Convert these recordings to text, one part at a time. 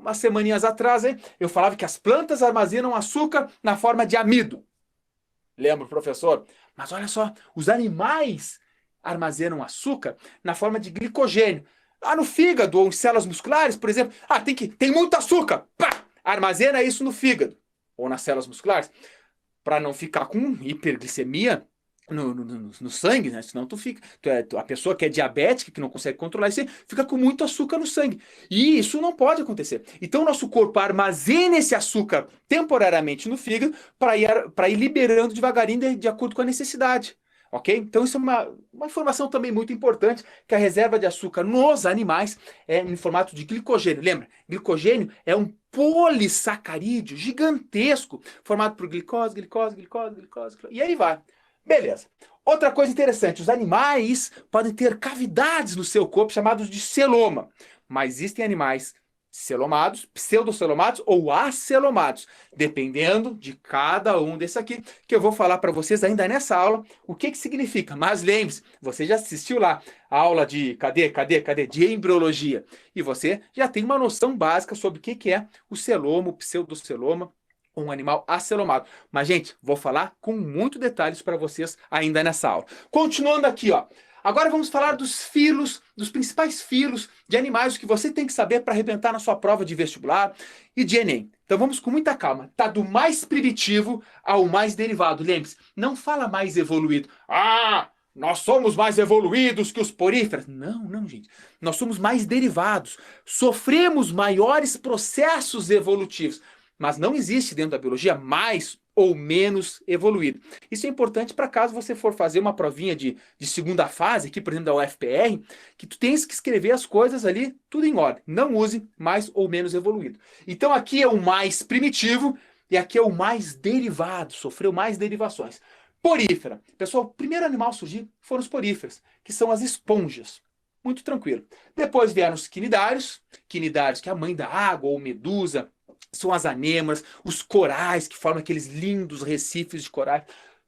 umas semaninhas atrás, hein, eu falava que as plantas armazenam açúcar na forma de amido. Lembra, professor? Mas olha só, os animais armazenam açúcar na forma de glicogênio. Lá no fígado ou em células musculares, por exemplo, tem muito açúcar. Pá! Armazena isso no fígado ou nas células musculares para não ficar com hiperglicemia no sangue, né? Senão a pessoa que é diabética, que não consegue controlar isso, fica com muito açúcar no sangue. E isso não pode acontecer. Então, o nosso corpo armazena esse açúcar temporariamente no fígado para ir liberando devagarinho de acordo com a necessidade. Ok? Então, isso é uma informação também muito importante, que a reserva de açúcar nos animais é em formato de glicogênio. Lembra? Glicogênio é um polissacarídeo gigantesco, formado por glicose, glicose, glicose, glicose, glicose, e aí vai. Beleza. Outra coisa interessante, os animais podem ter cavidades no seu corpo chamados de celoma, mas existem animais celomados, pseudocelomados ou acelomados, dependendo de cada um desses aqui, que eu vou falar para vocês ainda nessa aula o que significa. Mas lembre-se, você já assistiu lá a aula de de embriologia, e você já tem uma noção básica sobre o que é o celoma, o pseudoceloma, um animal acelomado. Mas, gente, vou falar com muitos detalhes para vocês ainda nessa aula. Continuando aqui, ó. Agora vamos falar dos filos, dos principais filos de animais que você tem que saber para arrebentar na sua prova de vestibular e de Enem. Então vamos com muita calma. Tá do mais primitivo ao mais derivado. Lembre-se, não fala mais evoluído. Nós somos mais evoluídos que os poríferos. Não, não, gente. Nós somos mais derivados. Sofremos maiores processos evolutivos. Mas não existe dentro da biologia mais ou menos evoluído. Isso é importante para caso você for fazer uma provinha de segunda fase, aqui por exemplo da UFPR, que tu tens que escrever as coisas ali tudo em ordem. Não use mais ou menos evoluído. Então aqui é o mais primitivo e aqui é o mais derivado, sofreu mais derivações. Porífera. Pessoal, o primeiro animal a surgir foram os poríferos, que são as esponjas. Muito tranquilo. Depois vieram os quinidários, quinidários que é a mãe da água ou medusa, são as anêmonas, os corais que formam aqueles lindos recifes de corais.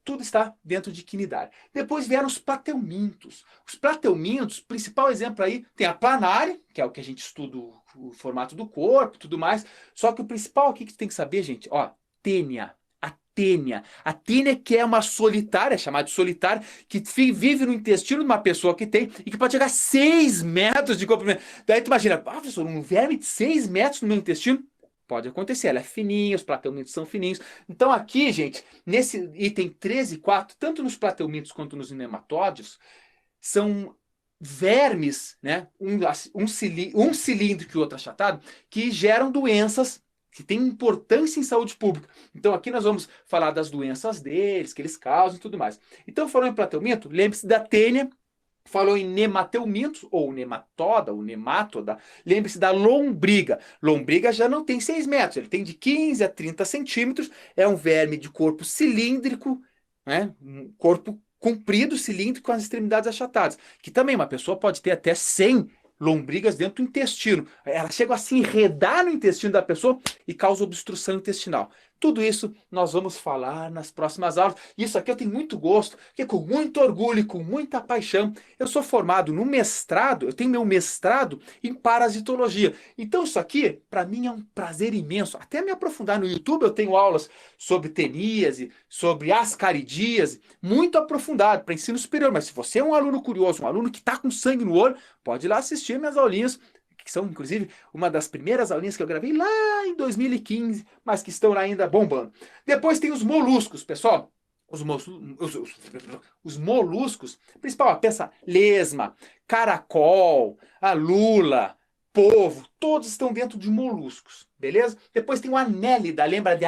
Tudo está dentro de quinidário. Depois vieram os plateumintos. Os plateumintos, o principal exemplo aí, tem a planária, que é o que a gente estuda o formato do corpo e tudo mais. Só que o principal aqui que você tem que saber, gente, ó, tênia. A tênia. A tênia que é uma solitária, chamada de solitária, que vive no intestino de uma pessoa que tem e que pode chegar a 6 metros de comprimento. Daí tu imagina, professor, um verme de 6 metros no meu intestino? Pode acontecer, ela é fininha, os plateumintos são fininhos. Então aqui, gente, nesse item 13 e 4, tanto nos plateumintos quanto nos nematóides, são vermes, né, um cilíndrico e outro achatado, que geram doenças que têm importância em saúde pública. Então aqui nós vamos falar das doenças deles, que eles causam e tudo mais. Então falando em plateumento, lembre-se da tênia. Falou em nemateumintos, ou nematoda, ou nemátoda. Lembre-se da lombriga. Lombriga já não tem 6 metros, ele tem de 15 a 30 centímetros. É um verme de corpo cilíndrico, né? Um corpo comprido, cilíndrico, com as extremidades achatadas. Que também uma pessoa pode ter até 100 lombrigas dentro do intestino. Elas chegam a se enredar no intestino da pessoa e causam obstrução intestinal. Tudo isso nós vamos falar nas próximas aulas. Isso aqui eu tenho muito gosto, porque com muito orgulho e com muita paixão, eu sou formado no mestrado, eu tenho meu mestrado em parasitologia. Então isso aqui, para mim, é um prazer imenso. Até me aprofundar no YouTube, eu tenho aulas sobre teníase, sobre ascaridíase, muito aprofundado para ensino superior. Mas se você é um aluno curioso, um aluno que está com sangue no olho, pode ir lá assistir minhas aulinhas, que são, inclusive, uma das primeiras aulinhas que eu gravei lá em 2015, mas que estão ainda bombando. Depois tem os moluscos, pessoal. Os moluscos, principal, pensa, lesma, caracol, a lula, polvo, todos estão dentro de moluscos, beleza? Depois tem o anélida, lembra de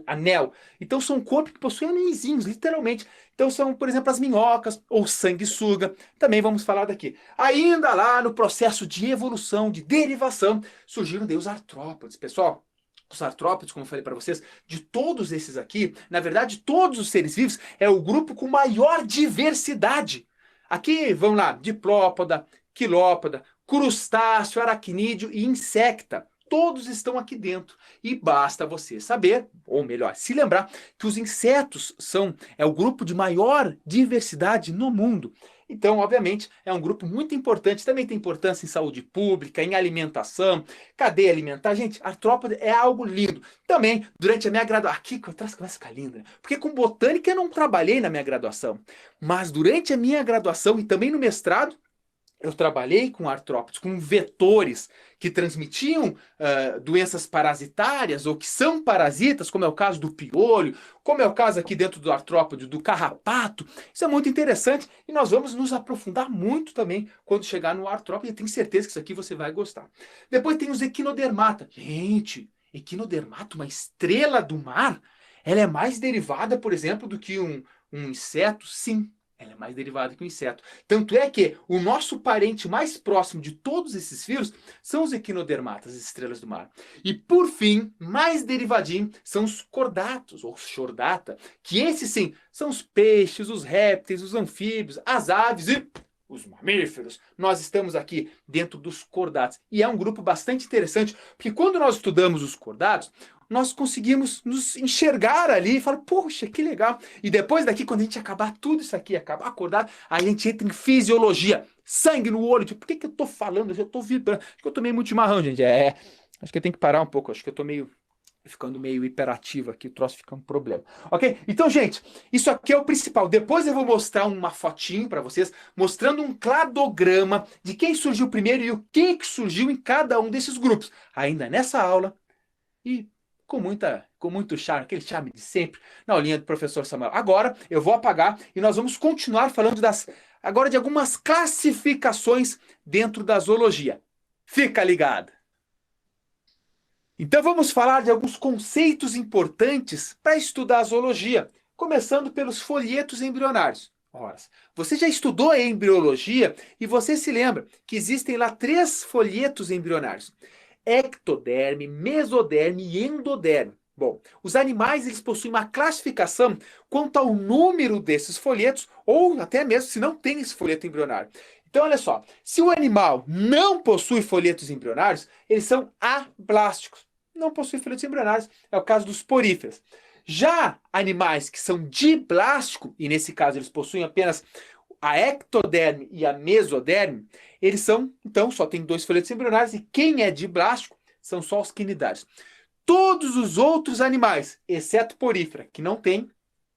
anel? Então são corpos que possuem anéisinhos, literalmente. Então são, por exemplo, as minhocas ou sanguessuga, também vamos falar daqui. Ainda lá no processo de evolução, de derivação, surgiram daí os artrópodes, pessoal. Os artrópodes, como eu falei para vocês, de todos esses aqui, na verdade, todos os seres vivos é o grupo com maior diversidade. Aqui, vamos lá, diplópoda, quilópoda, crustáceo, aracnídeo e insecta. Todos estão aqui dentro. E basta você saber, ou melhor, se lembrar, que os insetos é o grupo de maior diversidade no mundo. Então, obviamente, é um grupo muito importante, também tem importância em saúde pública, em alimentação, cadeia alimentar. Gente, artrópode é algo lindo. Também, durante a minha graduação, aqui que eu começa a ficar linda, né? Porque com botânica eu não trabalhei na minha graduação, mas durante a minha graduação e também no mestrado, eu trabalhei com artrópodes, com vetores que transmitiam doenças parasitárias ou que são parasitas, como é o caso do piolho, como é o caso aqui dentro do artrópode, do carrapato. Isso é muito interessante e nós vamos nos aprofundar muito também quando chegar no artrópode. Eu tenho certeza que isso aqui você vai gostar. Depois tem os equinodermata. Gente, equinodermata, uma estrela do mar, ela é mais derivada, por exemplo, do que um inseto? Sim. Ela é mais derivada que o inseto. Tanto é que o nosso parente mais próximo de todos esses vírus são os equinodermatas, as estrelas do mar. E por fim, mais derivadinho, são os cordatos, ou chordata, que esses sim, são os peixes, os répteis, os anfíbios, as aves e os mamíferos. Nós estamos aqui dentro dos cordatos. E é um grupo bastante interessante, porque quando nós estudamos os cordatos, nós conseguimos nos enxergar ali e falar, poxa, que legal. E depois daqui, quando a gente acabar tudo isso aqui, acabar acordado, a gente entra em fisiologia. Sangue no olho. Tipo, por que eu tô falando? Eu tô vibrando. Acho que eu tomei muito chimarrão, gente. Acho que eu tenho que parar um pouco. Acho que eu tô ficando meio hiperativo aqui. O troço fica um problema. Ok? Então, gente, isso aqui é o principal. Depois eu vou mostrar uma fotinho para vocês, mostrando um cladograma de quem surgiu primeiro e o que surgiu em cada um desses grupos. Ainda nessa aula. E com muito charme, aquele charme de sempre, na aulinha do professor Samuel. Agora eu vou apagar e nós vamos continuar falando agora de algumas classificações dentro da zoologia. Fica ligado! Então vamos falar de alguns conceitos importantes para estudar a zoologia, começando pelos folhetos embrionários. Ora, você já estudou a embriologia e você se lembra que existem lá 3 folhetos embrionários: ectoderme, mesoderme e endoderme. Bom, os animais eles possuem uma classificação quanto ao número desses folhetos, ou até mesmo se não tem esse folheto embrionário. Então, olha só, se o animal não possui folhetos embrionários, eles são ablásticos. Não possui folhetos embrionários, é o caso dos poríferos. Já animais que são diblástico, e nesse caso eles possuem apenas a ectoderme e a mesoderme, eles são, então, só tem 2 folhetos embrionários, e quem é diblástico são só os quinidários. Todos os outros animais, exceto porífera, que não tem,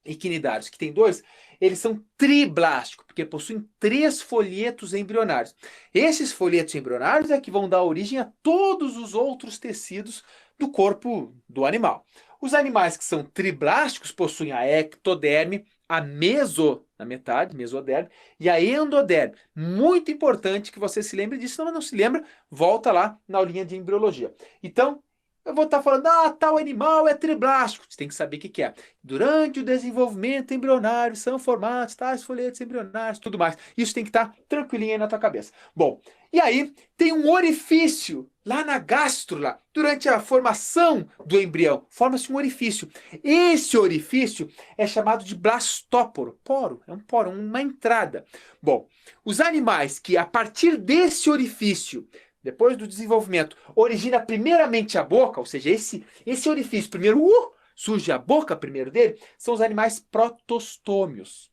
e quinidários, que tem 2, eles são triblásticos, porque possuem 3 folhetos embrionários. Esses folhetos embrionários é que vão dar origem a todos os outros tecidos do corpo do animal. Os animais que são triblásticos possuem a ectoderme, a na metade, mesoderme, e a endoderme. Muito importante que você se lembre disso, se não se lembra, volta lá na aulinha de embriologia. Então, eu vou estar falando, tal animal é triblástico. Você tem que saber o que é. Durante o desenvolvimento embrionário são formados tais folhetos embrionários, tudo mais. Isso tem que estar tranquilinho aí na tua cabeça. Bom, e aí tem um orifício lá na gástrula. Durante a formação do embrião, forma-se um orifício. Esse orifício é chamado de blastóporo. Poro, é um poro, uma entrada. Bom, os animais que a partir desse orifício, depois do desenvolvimento, origina primeiramente a boca, ou seja, esse orifício primeiro, surge a boca primeiro dele, são os animais protostômios.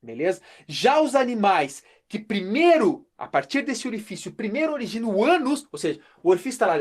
Beleza? Já os animais que primeiro, a partir desse orifício, primeiro origina o ânus, ou seja, o orifício está lá,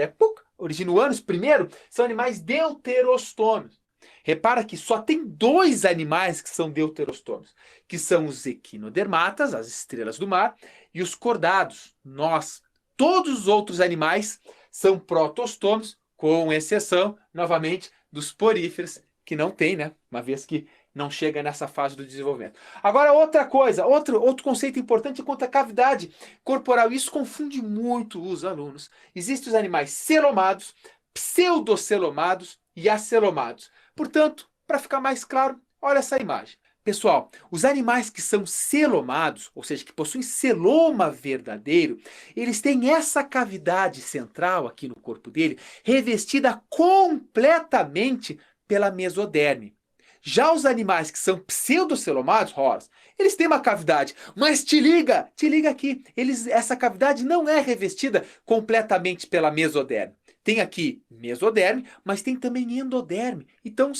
origina o ânus primeiro, são animais deuterostômios. Repara que só tem 2 animais que são deuterostômios, que são os equinodermatas, as estrelas do mar, e os cordados, nós. Todos os outros animais são protostômios, com exceção, novamente, dos poríferos, que não tem, né? Uma vez que não chega nessa fase do desenvolvimento. Agora, outra coisa, outro conceito importante é quanto à cavidade corporal. Isso confunde muito os alunos. Existem os animais celomados, pseudocelomados e acelomados. Portanto, para ficar mais claro, olha essa imagem. Pessoal, os animais que são celomados, ou seja, que possuem celoma verdadeiro, eles têm essa cavidade central aqui no corpo dele revestida completamente pela mesoderme. Já os animais que são pseudocelomados, eles têm uma cavidade, mas te liga aqui, essa cavidade não é revestida completamente pela mesoderme. Tem aqui mesoderme, mas tem também endoderme. Então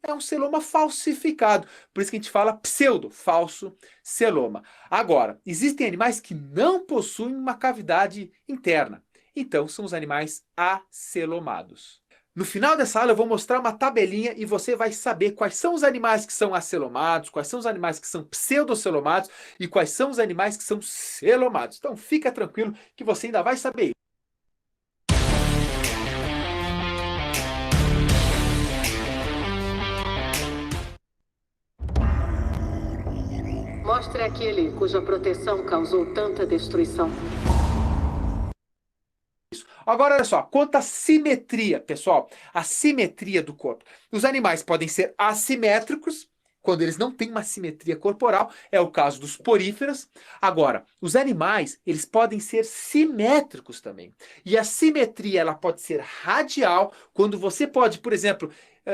é um celoma falsificado. Por isso que a gente fala pseudo, falso celoma. Agora, existem animais que não possuem uma cavidade interna. Então, são os animais acelomados. No final dessa aula eu vou mostrar uma tabelinha e você vai saber quais são os animais que são acelomados, quais são os animais que são pseudocelomados e quais são os animais que são celomados. Então fica tranquilo que você ainda vai saber. Mostre aquele cuja proteção causou tanta destruição. Agora, olha só, quanto à simetria, pessoal, a simetria do corpo. Os animais podem ser assimétricos, quando eles não têm uma simetria corporal, é o caso dos poríferos. Agora, os animais, eles podem ser simétricos também. E a simetria, ela pode ser radial, quando você pode, por exemplo,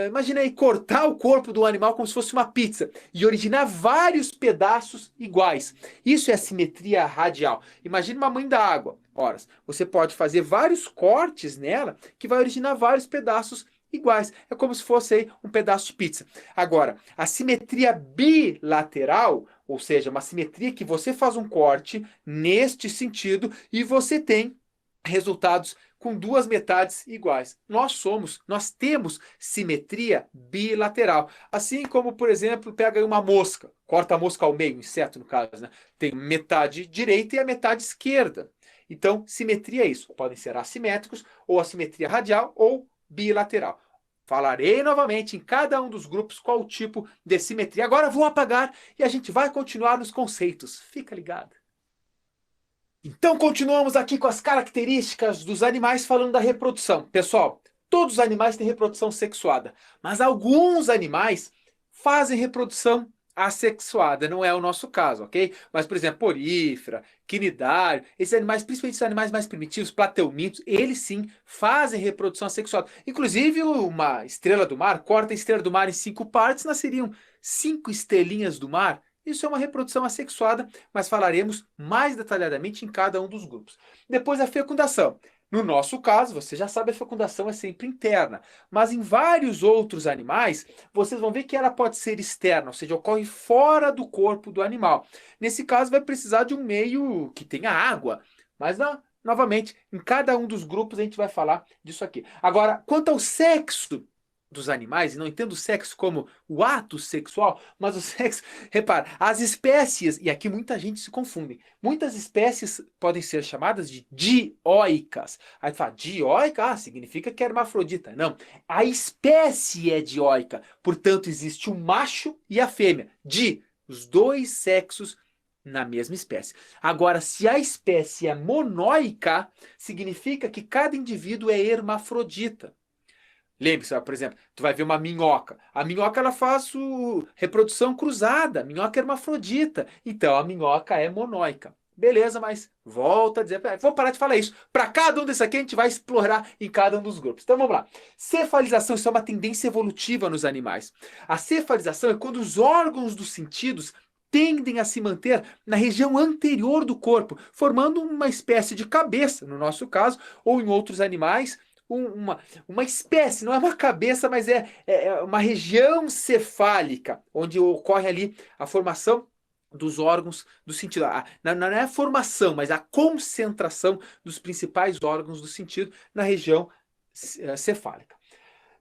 imagina aí cortar o corpo do animal como se fosse uma pizza e originar vários pedaços iguais. Isso é a simetria radial. Imagina uma mãe da água. Ora, você pode fazer vários cortes nela que vai originar vários pedaços iguais. É como se fosse aí um pedaço de pizza. Agora, a simetria bilateral, ou seja, uma simetria que você faz um corte neste sentido e você tem resultados com duas metades iguais. Nós temos simetria bilateral. Assim como, por exemplo, pega aí uma mosca, corta a mosca ao meio, inseto no caso, né? Tem metade direita e a metade esquerda. Então, simetria é isso. Podem ser assimétricos, ou assimetria radial, ou bilateral. Falarei novamente em cada um dos grupos qual o tipo de simetria. Agora vou apagar e a gente vai continuar nos conceitos. Fica ligado. Então, continuamos aqui com as características dos animais falando da reprodução. Pessoal, todos os animais têm reprodução sexuada, mas alguns animais fazem reprodução assexuada, não é o nosso caso, ok? Mas, por exemplo, porífera, quinidário, esses animais, principalmente os animais mais primitivos, plateumintos, eles sim fazem reprodução assexuada. Inclusive, uma estrela do mar, corta a estrela do mar em 5 partes, nasceriam 5 estrelinhas do mar. Isso é uma reprodução assexuada, mas falaremos mais detalhadamente em cada um dos grupos. Depois, a fecundação. No nosso caso, você já sabe, a fecundação é sempre interna, mas em vários outros animais, vocês vão ver que ela pode ser externa, ou seja, ocorre fora do corpo do animal. Nesse caso, vai precisar de um meio que tenha água, mas novamente, em cada um dos grupos a gente vai falar disso aqui. Agora, quanto ao sexo dos animais, e não entendo o sexo como o ato sexual, mas o sexo, repara, as espécies, e aqui muita gente se confunde, muitas espécies podem ser chamadas de dioicas. Aí tu fala, dioica? Significa que é hermafrodita. Não, a espécie é dioica, portanto existe o macho e a fêmea, os dois sexos na mesma espécie. Agora, se a espécie é monóica, significa que cada indivíduo é hermafrodita. Lembre-se, por exemplo, tu vai ver uma minhoca. A minhoca ela faz reprodução cruzada, a minhoca é hermafrodita. Então a minhoca é monóica. Beleza, mas volta a dizer, vou parar de falar isso. Para cada um desses aqui a gente vai explorar em cada um dos grupos. Então vamos lá. Cefalização, isso é uma tendência evolutiva nos animais. A cefalização é quando os órgãos dos sentidos tendem a se manter na região anterior do corpo, formando uma espécie de cabeça, no nosso caso, ou em outros animais, uma espécie, não é uma cabeça, mas é uma região cefálica, onde ocorre ali a formação dos órgãos do sentido. Não é a formação, mas a concentração dos principais órgãos do sentido na região cefálica.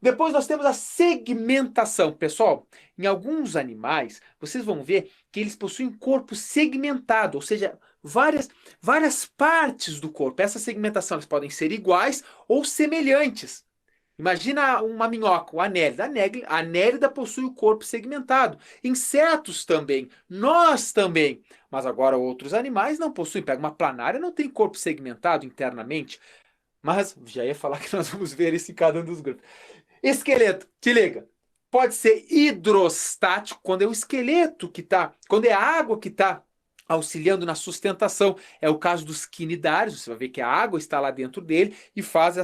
Depois nós temos a segmentação. Pessoal, em alguns animais, vocês vão ver que eles possuem corpo segmentado, ou seja, várias partes do corpo. Essas segmentações podem ser iguais ou semelhantes. Imagina uma minhoca, o anélida. A anélida possui o corpo segmentado. Insetos também, nós também. Mas agora outros animais não possuem. Pega uma planária, não tem corpo segmentado internamente. Mas já ia falar que nós vamos ver isso em cada um dos grupos. Esqueleto, te liga. Pode ser hidrostático, quando é o esqueleto que está, quando é a água que está auxiliando na sustentação. É o caso dos quinidários, você vai ver que a água está lá dentro dele e faz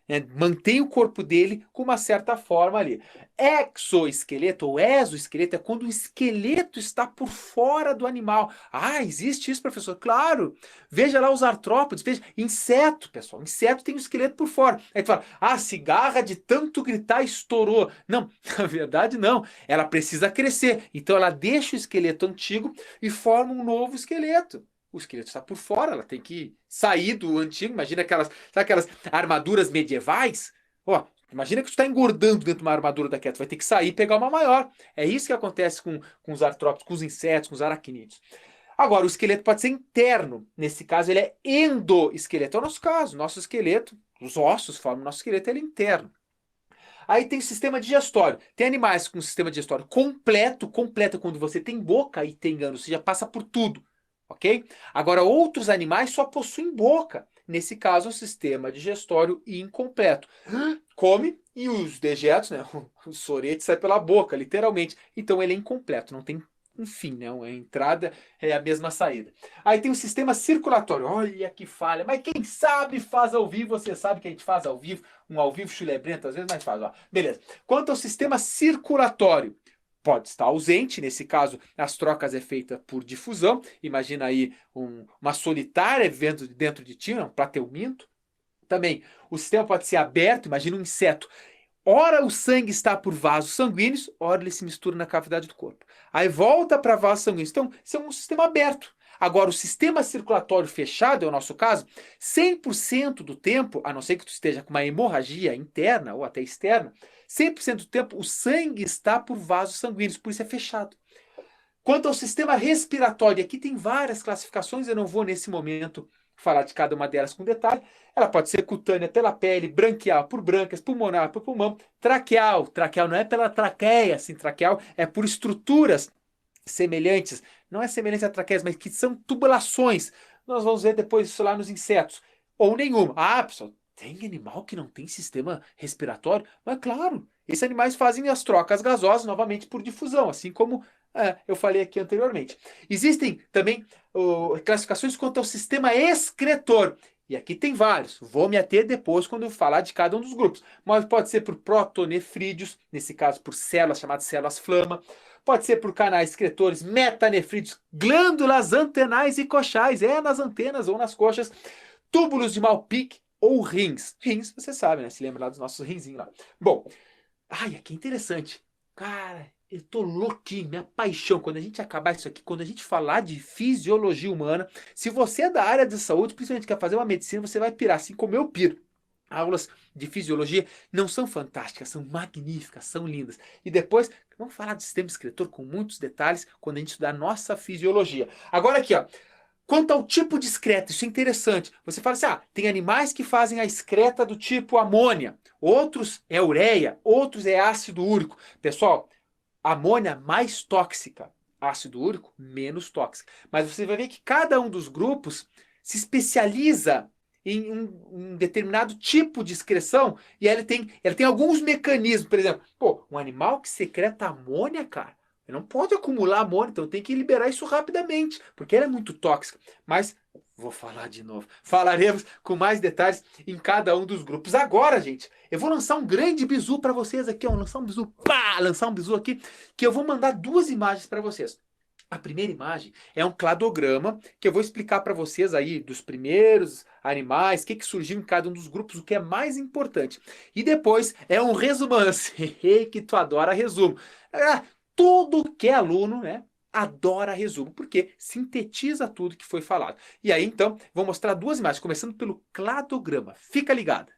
né? Mantém o corpo dele com uma certa forma ali. Exoesqueleto ou exoesqueleto é quando o esqueleto está por fora do animal. Ah, existe isso, professor? Claro! Veja lá os artrópodes, veja, inseto, pessoal. Inseto tem o esqueleto por fora. Aí tu fala, a cigarra de tanto gritar estourou. Não, na verdade não. Ela precisa crescer. Então ela deixa o esqueleto antigo e forma um novo esqueleto. O esqueleto está por fora, ela tem que sair do antigo. Imagina sabe aquelas armaduras medievais? Ó, imagina que tu está engordando dentro de uma armadura daquela, tu vai ter que sair e pegar uma maior. É isso que acontece com os artrópodes, com os insetos, com os aracnídeos. Agora, o esqueleto pode ser interno. Nesse caso, ele é endoesqueleto. É o nosso caso. Nosso esqueleto, os ossos formam o nosso esqueleto, ele é interno. Aí tem o sistema digestório. Tem animais com sistema digestório completo, quando você tem boca e tem ânus, você já passa por tudo, ok? Agora, outros animais só possuem boca. Nesse caso, é um sistema digestório incompleto. Come e os dejetos, né? O sorete sai pela boca, literalmente. Então, ele é incompleto, não tem um fim, né? A entrada é a mesma saída. Aí tem o sistema circulatório. Olha que falha. Mas quem sabe faz ao vivo, você sabe que a gente faz ao vivo. Um ao vivo chulebrento, às vezes, mas faz. Ó. Beleza. Quanto ao sistema circulatório, pode estar ausente. Nesse caso, as trocas é feita por difusão. Imagina aí uma solitária vivendo dentro de ti, um plateuminto. Também, o sistema pode ser aberto. Imagina um inseto. Ora o sangue está por vasos sanguíneos, ora ele se mistura na cavidade do corpo. Aí volta para vasos sanguíneos. Então, isso é um sistema aberto. Agora, o sistema circulatório fechado, é o nosso caso, 100% do tempo, a não ser que tu esteja com uma hemorragia interna ou até externa, 100% do tempo o sangue está por vasos sanguíneos, por isso é fechado. Quanto ao sistema respiratório, aqui tem várias classificações, eu não vou nesse momento falar de cada uma delas com detalhe. Ela pode ser cutânea pela pele, branquial por brâncreas, pulmonar por pulmão, traqueal. Traqueal não é pela traqueia, assim, traqueal é por estruturas semelhantes, não é semelhante a traqueias, mas que são tubulações. Nós vamos ver depois isso lá nos insetos. Ou nenhuma. Ah, pessoal, tem animal que não tem sistema respiratório? Mas claro, esses animais fazem as trocas gasosas novamente por difusão, assim como eu falei aqui anteriormente. Existem também classificações quanto ao sistema excretor. E aqui tem vários. Vou me ater depois quando eu falar de cada um dos grupos. Mas pode ser por protonefrídeos, nesse caso por células chamadas células flama. Pode ser por canais excretores, metanefrídeos, glândulas antenais e coxais. É nas antenas ou nas coxas. Túbulos de Malpique ou rins. Rins, você sabe, né? Se lembra lá dos nossos rinzinhos lá. Bom, aqui é interessante. Cara, eu tô louquinho, minha paixão. Quando a gente acabar isso aqui, quando a gente falar de fisiologia humana, se você é da área de saúde, principalmente quer fazer uma medicina, você vai pirar, assim como eu piro. Aulas de fisiologia não são fantásticas, são magníficas, são lindas. E depois, vamos falar do sistema excretor com muitos detalhes quando a gente estudar a nossa fisiologia. Agora aqui, ó. Quanto ao tipo de excreta, isso é interessante. Você fala assim, tem animais que fazem a excreta do tipo amônia, outros é ureia, outros é ácido úrico. Pessoal, amônia mais tóxica, ácido úrico menos tóxica. Mas você vai ver que cada um dos grupos se especializa em um determinado tipo de excreção e ela tem alguns mecanismos. Por exemplo, um animal que secreta amônia, cara, não pode acumular amônia, então tem que liberar isso rapidamente, porque ela é muito tóxica. Mas vou falar de novo. Falaremos com mais detalhes em cada um dos grupos. Agora, gente, eu vou lançar um grande bizu para vocês aqui, lançar um bizu, lançar um bizu aqui, que eu vou mandar duas imagens para vocês. A primeira imagem é um cladograma que eu vou explicar para vocês aí dos primeiros animais, o que surgiu em cada um dos grupos, o que é mais importante. E depois é um resumance, que tu adora resumo. Tudo que é aluno, né, adora resumo, porque sintetiza tudo que foi falado. E aí, então, vou mostrar duas imagens, começando pelo cladograma. Fica ligado.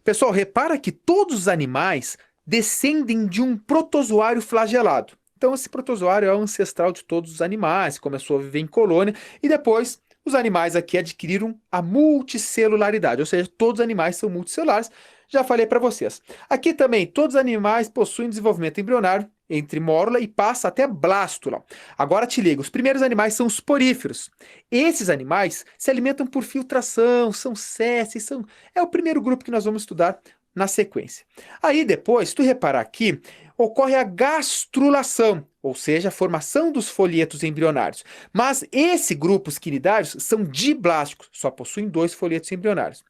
Pessoal, repara que todos os animais descendem de um protozoário flagelado. Então, esse protozoário é o ancestral de todos os animais, começou a viver em colônia, e depois os animais aqui adquiriram a multicelularidade, ou seja, todos os animais são multicelulares. Já falei para vocês. Aqui também, todos os animais possuem desenvolvimento embrionário entre mórula e passa até blástula. Agora te liga, os primeiros animais são os poríferos. Esses animais se alimentam por filtração, são sésseis, é o primeiro grupo que nós vamos estudar na sequência. Aí depois, se tu reparar aqui, ocorre a gastrulação, ou seja, a formação dos folhetos embrionários. Mas esse grupo, os quinidários, são diblásticos, só possuem 2 folhetos embrionários.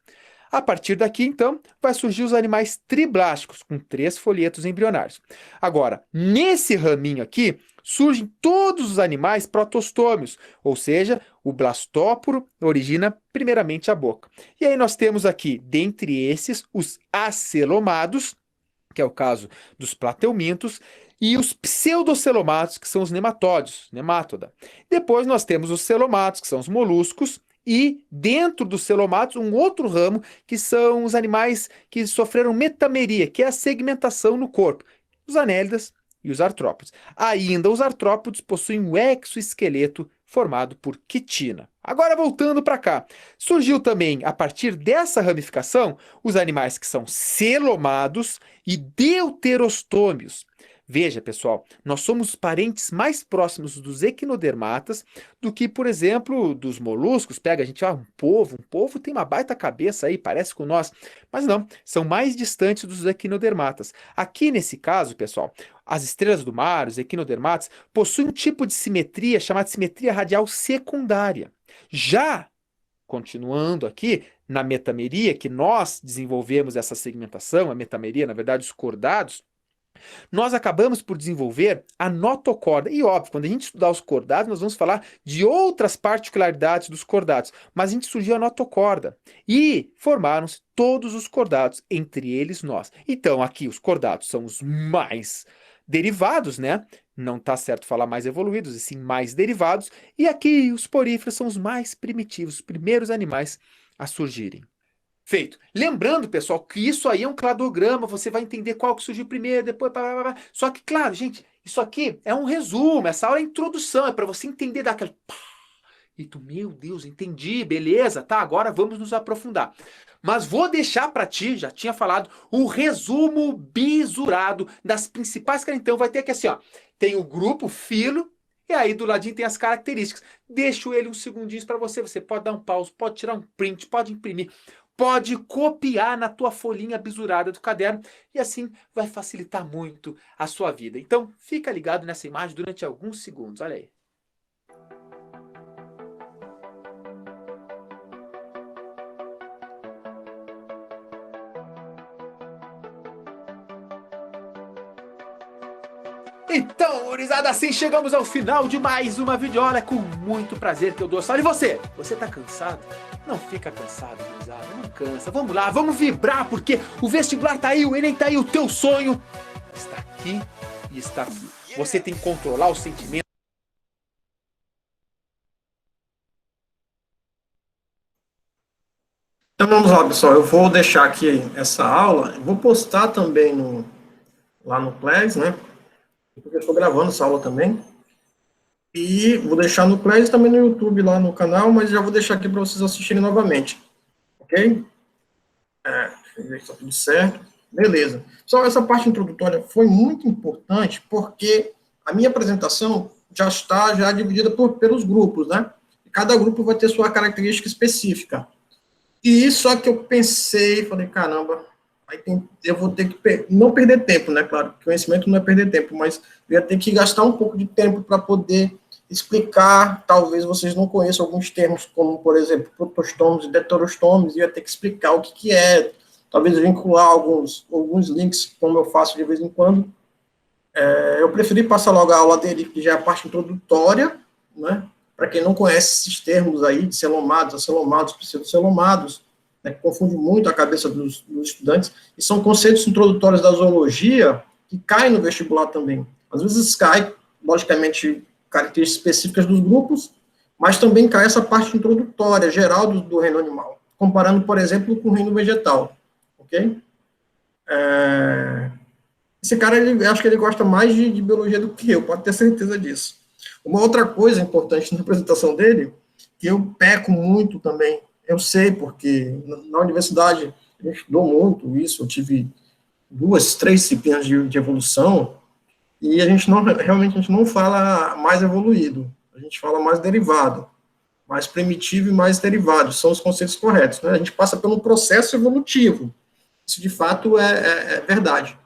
A partir daqui, então, vai surgir os animais triblásticos, com 3 folhetos embrionários. Agora, nesse raminho aqui, surgem todos os animais protostômios, ou seja, o blastóporo origina primeiramente a boca. E aí nós temos aqui, dentre esses, os acelomados, que é o caso dos plateumintos, e os pseudocelomatos, que são os nematódeos, nemátoda. Depois nós temos os celomatos, que são os moluscos, e dentro dos celomatos, um outro ramo, que são os animais que sofreram metameria, que é a segmentação no corpo, os anélidas e os artrópodes. Ainda os artrópodes possuem um exoesqueleto formado por quitina. Agora voltando para cá, surgiu também, a partir dessa ramificação, os animais que são celomados e deuterostômios. Veja, pessoal, nós somos parentes mais próximos dos equinodermatas do que, por exemplo, dos moluscos. Pega, a gente, um polvo tem uma baita cabeça aí, parece com nós, mas não, são mais distantes dos equinodermatas. Aqui, nesse caso, pessoal, as estrelas do mar, os equinodermatas, possuem um tipo de simetria chamada simetria radial secundária. Já, continuando aqui, na metameria, que nós desenvolvemos essa segmentação, a metameria, na verdade, os cordados, nós acabamos por desenvolver a notocorda. E óbvio, quando a gente estudar os cordados, nós vamos falar de outras particularidades dos cordados. Mas a gente surgiu a notocorda. E formaram-se todos os cordados, entre eles nós. Então, aqui os cordados são os mais derivados, né? Não está certo falar mais evoluídos, e sim mais derivados. E aqui os poríferos são os mais primitivos, os primeiros animais a surgirem. Feito. Lembrando, pessoal, que isso aí é um cladograma, você vai entender qual que surgiu primeiro, depois... Só que, claro, gente, isso aqui é um resumo, essa aula é introdução, é para você entender daquele... E tu, meu Deus, entendi, beleza, tá, agora vamos nos aprofundar. Mas vou deixar para ti, já tinha falado, o resumo bisurado das principais... Então vai ter aqui assim, ó, tem o grupo, filo, e aí do ladinho tem as características. Deixo ele uns segundinhos para você, você pode dar um pause, pode tirar um print, pode imprimir, pode copiar na tua folhinha bisurada do caderno e assim vai facilitar muito a sua vida. Então, fica ligado nessa imagem durante alguns segundos. Olha aí. Então, gurizada, assim chegamos ao final de mais uma videoaula. É com muito prazer que eu dou a sala. E você? Você tá cansado? Não fica cansado, gurizada, não cansa. Vamos lá, vamos vibrar, porque o vestibular tá aí, o Enem tá aí, o teu sonho está aqui e está aqui. Você tem que controlar o sentimento. Então vamos lá, pessoal. Eu vou deixar aqui essa aula. Eu vou postar também lá no Class, né? Porque eu estou gravando essa aula também. E vou deixar no Class também no YouTube, lá no canal, mas já vou deixar aqui para vocês assistirem novamente. Ok? Deixa eu ver se está tudo certo. Beleza. Pessoal, essa parte introdutória foi muito importante, porque a minha apresentação já está dividida pelos grupos, né? E cada grupo vai ter sua característica específica. E só que eu pensei, falei, caramba, eu vou ter que não perder tempo, né? Claro, conhecimento não é perder tempo, mas eu ia ter que gastar um pouco de tempo para poder explicar. Talvez vocês não conheçam alguns termos, como, por exemplo, protostômios e deuterostômios, e eu ia ter que explicar o que é, talvez vincular alguns links, como eu faço de vez em quando. Eu preferi passar logo a aula dele, que já é a parte introdutória, né? Para quem não conhece esses termos aí, de celomados, acelomados, pseudocelomados, né, que confunde muito a cabeça dos estudantes, e são conceitos introdutórios da zoologia que caem no vestibular também. Às vezes cai, logicamente, características específicas dos grupos, mas também cai essa parte introdutória, geral do reino animal, comparando, por exemplo, com o reino vegetal, ok? Esse cara, acho que ele gosta mais de biologia do que eu, pode ter certeza disso. Uma outra coisa importante na apresentação dele, que eu peco muito também, eu sei, porque na universidade eu estudou muito isso, eu tive 2, 3 disciplinas de evolução, e realmente a gente não fala mais evoluído, a gente fala mais derivado, mais primitivo e mais derivado, são os conceitos corretos, né? A gente passa por um processo evolutivo, isso de fato é verdade.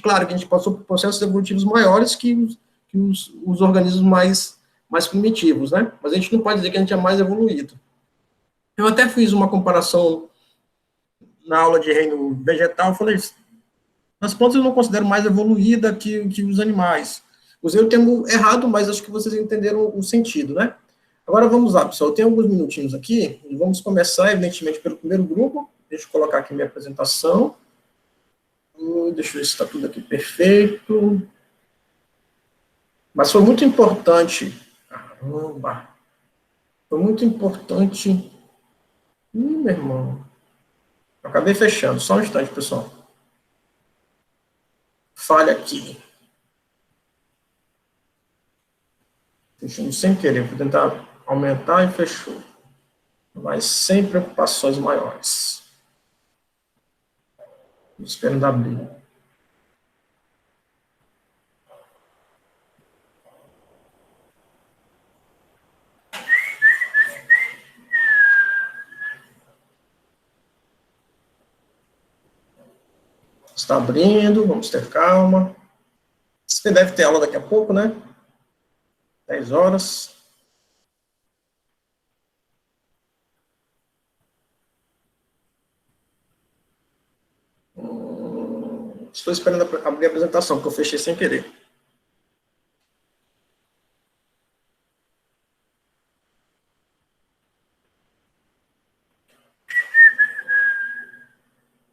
Claro que a gente passou por processos evolutivos maiores que os organismos mais primitivos, né? Mas a gente não pode dizer que a gente é mais evoluído. Eu até fiz uma comparação na aula de reino vegetal, eu falei, as plantas eu não considero mais evoluída que os animais. Usei o termo errado, mas acho que vocês entenderam o sentido, né? Agora vamos lá, pessoal, eu tenho alguns minutinhos aqui, e vamos começar, evidentemente, pelo primeiro grupo. Deixa eu colocar aqui minha apresentação. Deixa eu ver se está tudo aqui perfeito. Mas foi muito importante. Caramba! Foi muito importante. Meu irmão. Eu acabei fechando. Só um instante, pessoal. Falha aqui. Fechando sem querer. Vou tentar aumentar e fechou. Mas sem preocupações maiores. Esperando abrir. Está abrindo, vamos ter calma. Você deve ter aula daqui a pouco, né? 10 horas. Estou esperando abrir a apresentação, porque eu fechei sem querer.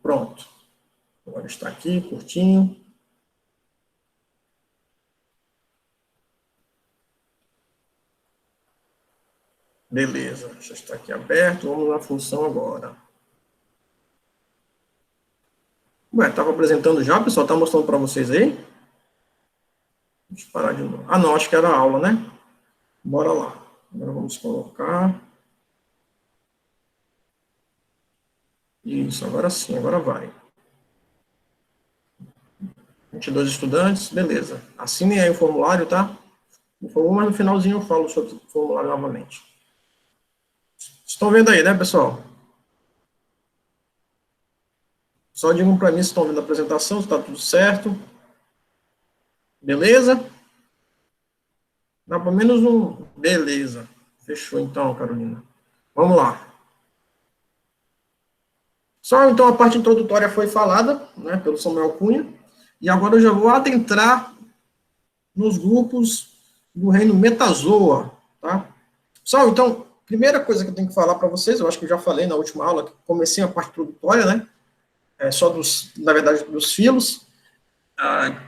Pronto. Agora está aqui, curtinho. Beleza, já está aqui aberto. Vamos na função agora. Ué, estava apresentando já, pessoal? Está mostrando para vocês aí? Deixa eu parar de novo. Ah, não, acho que era a aula, né? Bora lá. Agora vamos colocar. Isso, agora sim, agora vai. 22 estudantes, beleza. Assinem aí o formulário, tá? Por favor, mas no finalzinho eu falo sobre o formulário novamente. Estão vendo aí, né, pessoal? Só digam para mim se estão vendo a apresentação, se está tudo certo. Beleza? Dá pelo menos um... Beleza. Fechou então, Carolina. Vamos lá. Só então a parte introdutória foi falada, né, pelo Samuel Cunha. E agora eu já vou adentrar nos grupos do reino Metazoa, tá? Pessoal, então, primeira coisa que eu tenho que falar para vocês, eu acho que eu já falei na última aula, que comecei a parte introdutória, né? Só dos, na verdade, dos filos,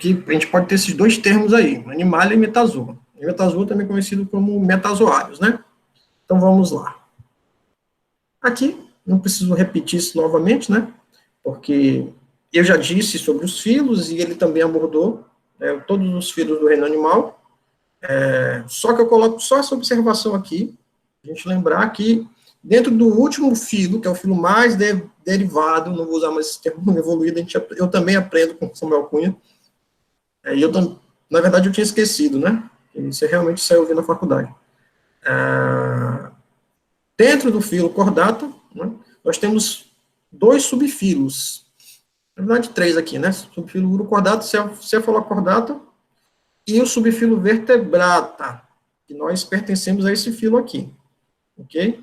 que a gente pode ter esses dois termos aí, Animalia e Metazoa. E Metazoa também conhecido como metazoários, né? Então, vamos lá. Aqui, não preciso repetir isso novamente, né? Porque eu já disse sobre os filos, e ele também abordou todos os filos do reino animal. Só que eu coloco só essa observação aqui, a gente lembrar que dentro do último filo, que é o filo mais derivado, não vou usar mais esse termo evoluído, eu também aprendo com Samuel Cunha, na verdade eu tinha esquecido, né? Isso realmente saiu na faculdade. Dentro do filo cordata, né, nós temos dois subfilos, na verdade 3 aqui, né? Subfilo urocordata, cefalocordata, e o subfilo vertebrata, que nós pertencemos a esse filo aqui, ok?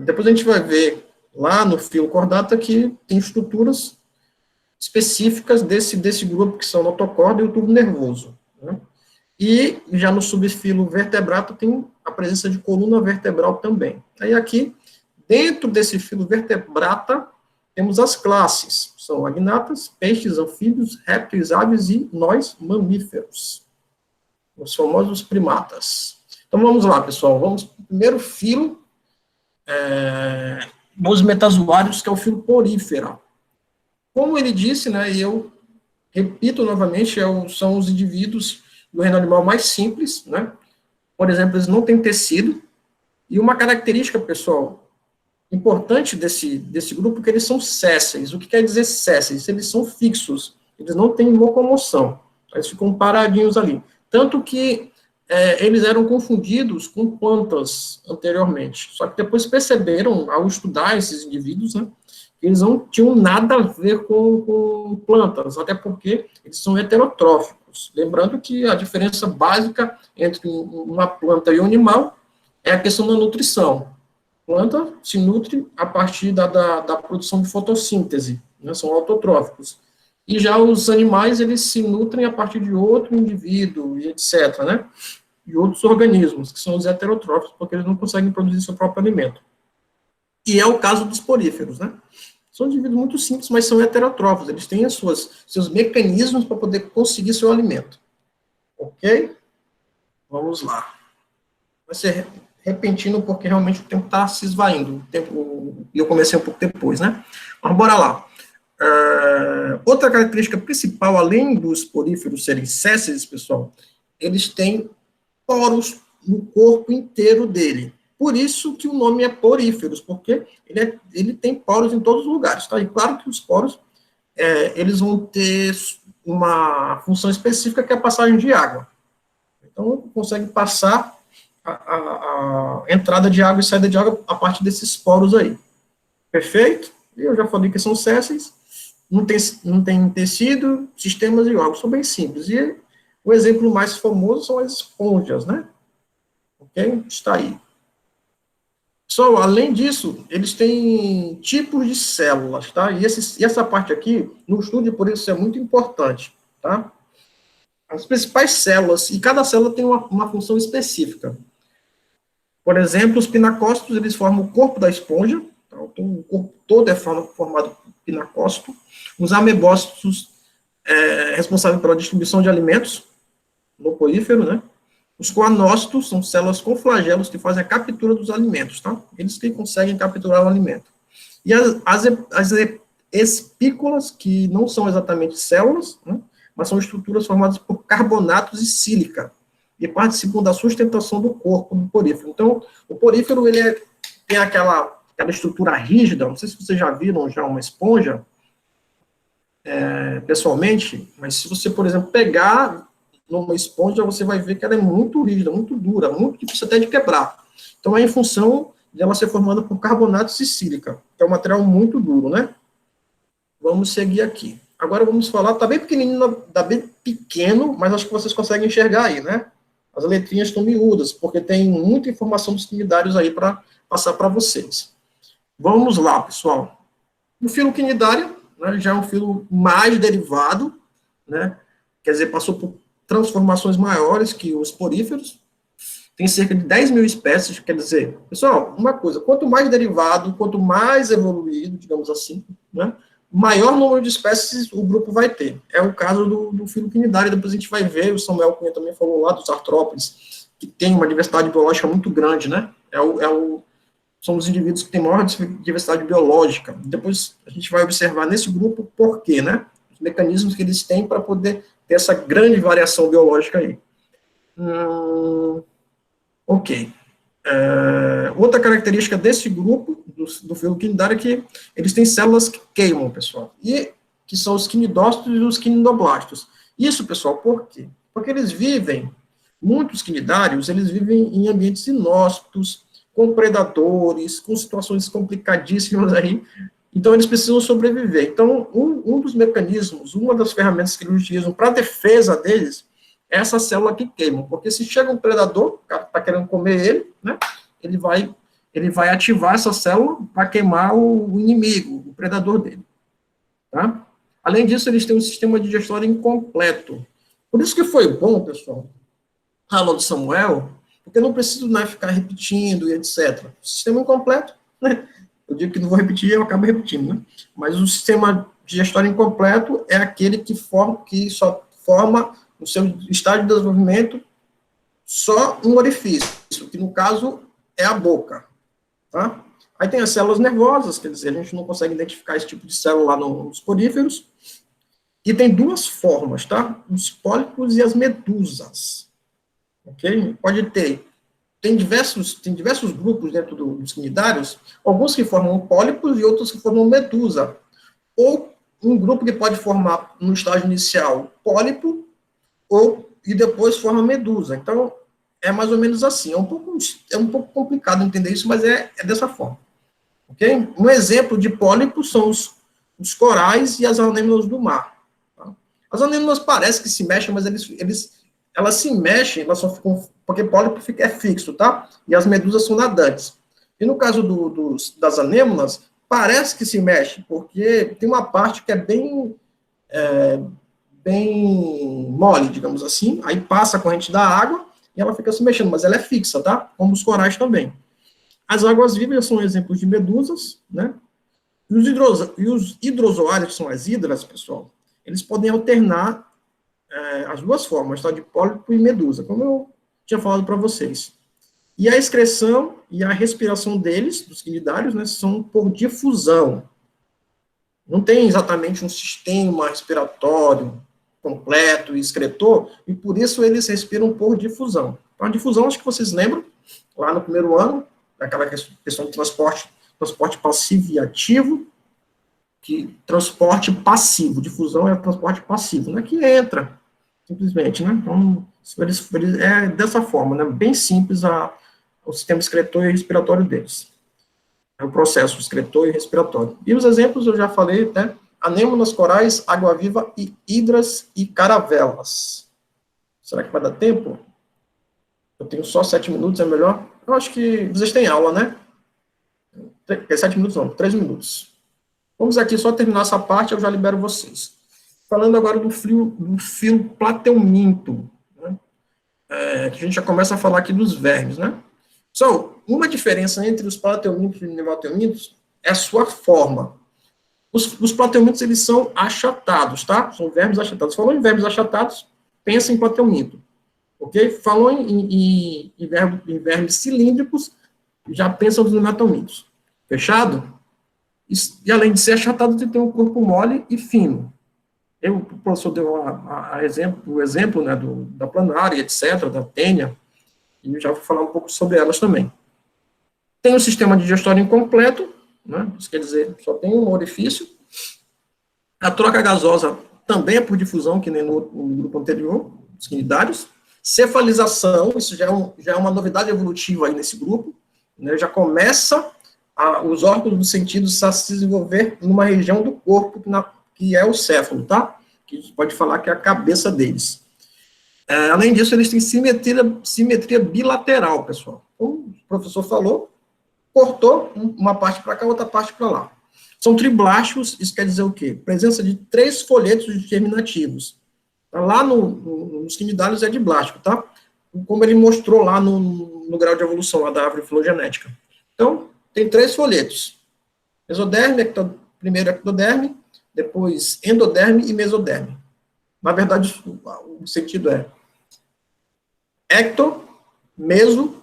Depois a gente vai ver lá no filo cordata que tem estruturas específicas desse grupo, que são o notocorda e o tubo nervoso, né? E já no subfilo vertebrata tem a presença de coluna vertebral também. Aí aqui, dentro desse filo vertebrata, temos as classes, são agnatas, peixes, anfíbios, répteis, aves e nós, mamíferos, os famosos primatas. Então vamos lá, pessoal, vamos para o primeiro filo dos metazoários, que é o filo porífera. Como ele disse, né, e eu repito novamente, são os indivíduos do reino animal mais simples, né? Por exemplo, eles não têm tecido, e uma característica, pessoal, importante desse grupo é que eles são sésseis. O que quer dizer sésseis? Eles são fixos, eles não têm locomoção, eles ficam paradinhos ali. Tanto que eles eram confundidos com plantas anteriormente, só que depois perceberam, ao estudar esses indivíduos, né, que eles não tinham nada a ver com plantas, até porque eles são heterotróficos. Lembrando que a diferença básica entre uma planta e um animal é a questão da nutrição. planta se nutre a partir da produção de fotossíntese, né, são autotróficos. E já os animais, eles se nutrem a partir de outro indivíduo, e etc., né? E outros organismos, que são os heterotróficos, porque eles não conseguem produzir seu próprio alimento. E é o caso dos poríferos, né? São indivíduos muito simples, mas são heterotróficos, eles têm seus mecanismos para poder conseguir seu alimento. Ok? Vamos lá. Vai ser repentino, porque realmente o tempo está se esvaindo. E eu comecei um pouco depois, né? Mas bora lá. Outra característica principal, além dos poríferos serem sésseis, pessoal, eles têm poros no corpo inteiro dele. Por isso que o nome é poríferos, porque ele tem poros em todos os lugares, tá? E claro que os poros, eles vão ter uma função específica, que é a passagem de água. Então, consegue passar a entrada de água e saída de água a partir desses poros aí. Perfeito? Eu já falei que são sésseis, não tem tecido, sistemas e órgãos, são bem simples. E o exemplo mais famoso são as esponjas, né? Ok? Está aí. Só, além disso, eles têm tipos de células, tá? E essa parte aqui, no estudo, por isso é muito importante, tá? As principais células, e cada célula tem uma função específica. Por exemplo, os pinacócitos, eles formam o corpo da esponja, então, o corpo todo é formado por pinacócito. Os amebócitos, responsáveis pela distribuição de alimentos no porífero, né? Os coanócitos são células com flagelos que fazem a captura dos alimentos, tá? Eles que conseguem capturar o alimento. E as espículas, que não são exatamente células, né? Mas são estruturas formadas por carbonatos e sílica, e participam da sustentação do corpo do porífero. Então, o porífero, ele tem aquela estrutura rígida, não sei se vocês já viram já uma esponja, pessoalmente, mas se você, por exemplo, pegar numa esponja, você vai ver que ela é muito rígida, muito dura, muito difícil até de quebrar. Então, é em função de ela ser formada por carbonatos e sílica, que é um material muito duro, né? Vamos seguir aqui. Agora vamos falar, tá bem pequenininho, tá bem pequeno, mas acho que vocês conseguem enxergar aí, né? As letrinhas estão miúdas, porque tem muita informação dos quinidários aí para passar para vocês. Vamos lá, pessoal. O filo quinidário, né, já é um filo mais derivado, né? Quer dizer, passou por transformações maiores que os poríferos. Tem cerca de 10 mil espécies, quer dizer, pessoal, uma coisa, quanto mais derivado, quanto mais evoluído, digamos assim, né, maior número de espécies o grupo vai ter. É o caso do filo quinidário, depois a gente vai ver, o Samuel Cunha também falou lá dos artrópodes, que tem uma diversidade biológica muito grande, né? São os indivíduos que têm maior diversidade biológica. Depois a gente vai observar nesse grupo por quê, né? Os mecanismos que eles têm para poder ter essa grande variação biológica aí. Ok. Outra característica desse grupo, do filo quinidário, é que eles têm células que queimam, pessoal, e que são os quinidócitos e os quinidoblastos. Isso, pessoal, por quê? Porque muitos quinidários, eles vivem em ambientes inóspitos, com predadores, com situações complicadíssimas aí, então eles precisam sobreviver. Então, um dos mecanismos, uma das ferramentas que eles utilizam para a defesa deles, essa célula que queima, porque se chega um predador, o cara está querendo comer ele, né, ele vai ativar essa célula para queimar o inimigo, o predador dele. Tá? Além disso, eles têm um sistema digestório incompleto. Por isso que foi bom, pessoal, a aula do Samuel, porque eu não preciso, né, ficar repetindo e etc. O sistema incompleto, né, eu digo que não vou repetir, eu acabo repetindo, né, mas o sistema digestório incompleto é aquele que só forma no seu estágio de desenvolvimento, só um orifício, que no caso é a boca, tá? Aí tem as células nervosas, quer dizer, a gente não consegue identificar esse tipo de célula lá nos poríferos, e tem duas formas, tá? Os pólipos e as medusas, ok? Tem diversos grupos dentro dos quinidários, alguns que formam pólipos e outros que formam medusa, ou um grupo que pode formar, no estágio inicial, pólipo, e depois forma medusa. Então, é mais ou menos assim. É um pouco complicado entender isso, mas é dessa forma. Ok? Um exemplo de pólipo são os corais e as anêmonas do mar. Tá? As anêmonas parecem que se mexem, mas elas se mexem, elas só ficam, porque pólipo é fixo, tá? E as medusas são nadantes. E no caso das anêmonas, parece que se mexe, porque tem uma parte que é bem mole, digamos assim, aí passa a corrente da água e ela fica se mexendo, mas ela é fixa, tá? Como os corais também. As águas-vivas são exemplos de medusas, né? E os hidrozoários, que são as hidras, pessoal, eles podem alternar as duas formas, tá? De pólipo e medusa, como eu tinha falado para vocês. E a excreção e a respiração deles, dos quinidários, né, são por difusão. Não tem exatamente um sistema respiratório completo e excretor, e por isso eles respiram por difusão. Então, a difusão, acho que vocês lembram, lá no primeiro ano, aquela questão de transporte passivo e ativo, que transporte passivo, difusão é transporte passivo, né, que entra, simplesmente, né, então, é dessa forma, né, bem simples o sistema excretor e respiratório deles. É o processo excretor e respiratório. E os exemplos eu já falei, né, anêmonas, corais, água-viva e hidras e caravelas. Será que vai dar tempo? Eu tenho só 7 minutos, é melhor? Eu acho que vocês têm aula, né? 7 minutos não, 3 minutos. Vamos aqui só terminar essa parte, eu já libero vocês. Falando agora do filo plateuminto, né? Que a gente já começa a falar aqui dos vermes, né? Uma diferença entre os plateumintos e os nemateumintos é a sua forma. Os plateumintos, eles são achatados, tá? São vermes achatados. Falou em vermes achatados, pensa em plateuminto. Ok? Falou em vermes cilíndricos, já pensa nos nemateumintos. Fechado? E além de ser achatado, você tem um corpo mole e fino. O professor deu o exemplo né, da planária, etc., da tênia, e eu já vou falar um pouco sobre elas também. Tem o sistema digestório incompleto, né, isso quer dizer, só tem um orifício. A troca gasosa também é por difusão, que nem no grupo anterior, os quinidários. Cefalização, isso já é uma novidade evolutiva aí nesse grupo, né, já começa os órgãos dos sentidos a se desenvolver numa região do corpo que é o céfalo, tá? Que a gente pode falar que é a cabeça deles. Além disso, eles têm simetria bilateral, pessoal. Como o professor falou, cortou uma parte para cá, outra parte para lá. São triblásticos, isso quer dizer o quê? Presença de 3 folhetos germinativos. Lá nos quinidários é diblástico, tá? Como ele mostrou lá no grau de evolução lá da árvore filogenética. Então, tem 3 folhetos. Mesoderme, primeiro ectoderme, depois endoderme e mesoderme. Na verdade, o sentido é ecto, meso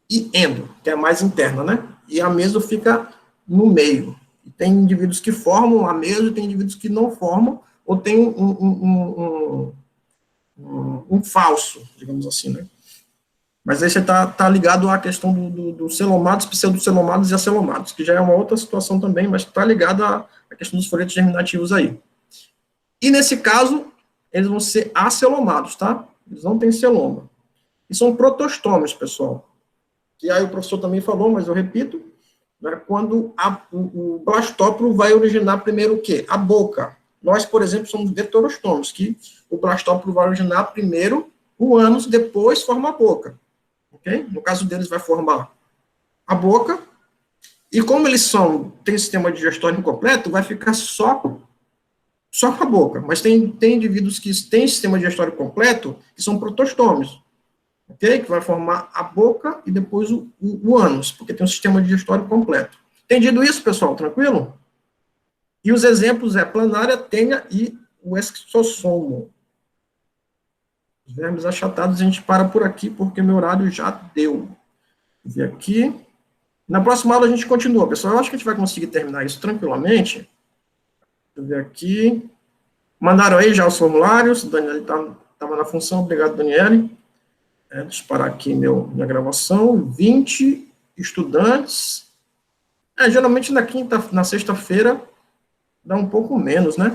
e endo, que é a mais interna, né? E a meso fica no meio. E tem indivíduos que formam a meso e tem indivíduos que não formam, ou tem um falso, digamos assim, né? Mas aí você está ligado à questão dos celomados, pseudocelomados e acelomados, que já é uma outra situação também, mas está ligado à questão dos folhetos germinativos aí. E nesse caso, eles vão ser acelomados, tá? Eles não têm celoma. E são protostômios, pessoal. Que aí o professor também falou, mas eu repito, né, quando o blastóporo vai originar primeiro o quê? A boca. Nós, por exemplo, somos vetorostômios, que o blastóporo vai originar primeiro o ânus, depois forma a boca. Okay? No caso deles, vai formar a boca, e como eles têm sistema digestório incompleto, vai ficar só com a boca. Mas tem indivíduos que têm sistema digestório completo, que são protostômios, ok? Que vai formar a boca e depois o ânus, porque tem um sistema digestório completo. Entendido isso, pessoal? Tranquilo? E os exemplos é planária, tênia e o exossomo. Os vermes achatados, a gente para por aqui, porque meu horário já deu. Vou ver aqui. Na próxima aula a gente continua, pessoal. Eu acho que a gente vai conseguir terminar isso tranquilamente. Deixa eu ver aqui. Mandaram aí já os formulários. O Daniel estava na função. Obrigado, Daniele. Deixa eu parar aqui minha gravação. 20 estudantes. Geralmente na sexta-feira dá um pouco menos, né?